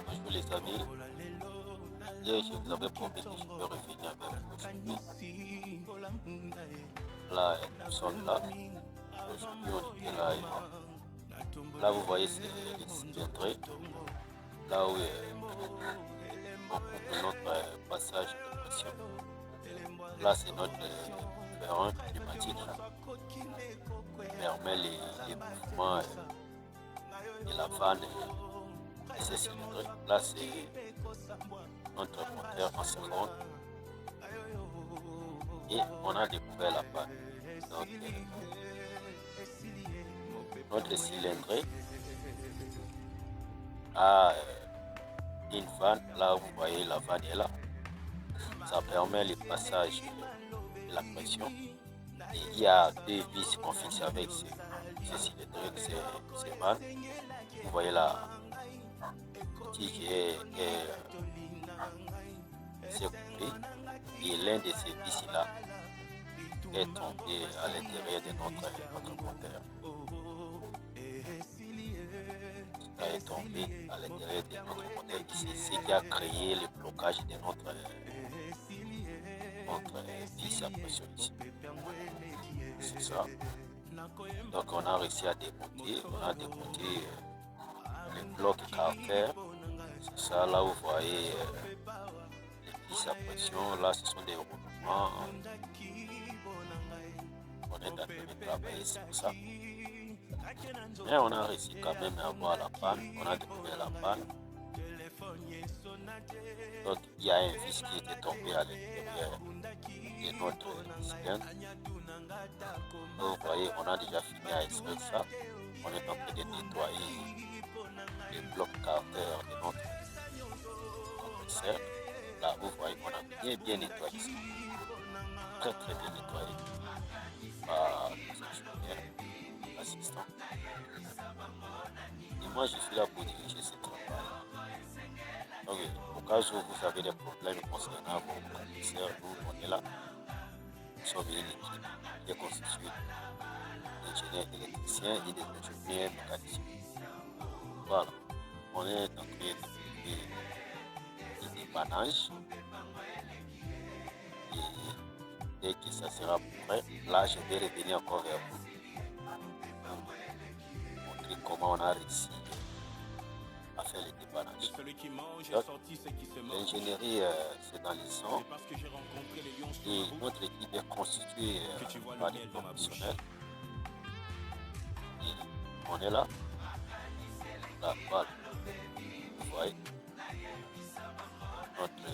bonjour les amis. Hier, je vous avais promis que je peux revenir avec vous aujourd'hui. Là, nous sommes là. Aujourd'hui, on était là. Là, vous voyez, c'est les cylindrés. Là où on coupe notre passage de pression. Là, c'est notre différent pneumatique qui permet les mouvements de la vanne et ces cylindrés. Là, c'est notre moteur en seconde. Et on a découvert la panne. Donc, notre cylindrée a une vanne. Là, vous voyez, la vanne est là. Ça permet le passage de la pression. Et il y a deux vis qu'on fixe avec ces cylindrées, ces vannes. Vous voyez là, petit qui est coupé. Et l'un de ces vis-là est tombé à l'intérieur de notre moteur. Ça est tombé à l'intérieur de notre moteur. C'est ce qui a créé le blocage de notre vis à pression ici. C'est ça. Donc on a réussi à démonter. On a démonté le bloc carter. C'est ça, là vous voyez les vis à pression. Là ce sont des roulements. On est en train de travailler sur ça. Mais on a réussi quand même à avoir la panne. On a découvert la panne. Donc il y a un vis qui était tombé à l'intérieur de notre cylindre. Vous voyez, on a déjà fini à extraire ça. On est en train de nettoyer les blocs carter de notre compresseur. Là, vous voyez, on a bien nettoyé ça. Très bien nettoyé par nos ingénieurs assistants. Et moi, je suis là pour diriger ce travail. Donc, au cas où vous avez des problèmes concernant vos compresseurs, nous, on est là. Nous sommes une équipe qui est constituée d'ingénieurs électriciens et d'ingénieurs mécaniciens. Voilà. On est en train de dépannage. Et dès que ça sera prêt, là, je vais revenir encore vers vous. Montrer comment on a réussi à faire le dépannage. L'ingénierie, c'est dans les sons. Et notre équipe est constituée par des professionnels. Et on est là. Là, voilà. Vous voyez. Notre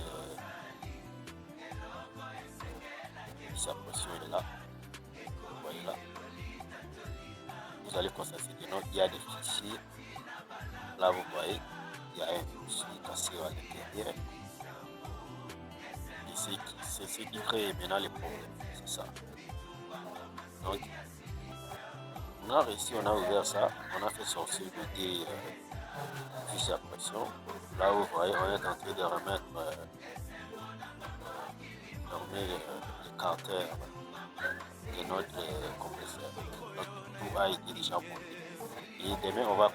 sa pression est là. Vous voyez là. Vous allez constater qu'il y a des fichiers. Là, vous voyez, il y a un fichier cassé à l'intérieur. Et c'est ce qui crée maintenant les problèmes. C'est ça. Donc, on a réussi, on a ouvert ça. On a fait sortir des fichiers à pression. Là, vous voyez, on est en train de remettre les carters de notre compresseur. Donc, tout a été déjà monté. Et demain, on va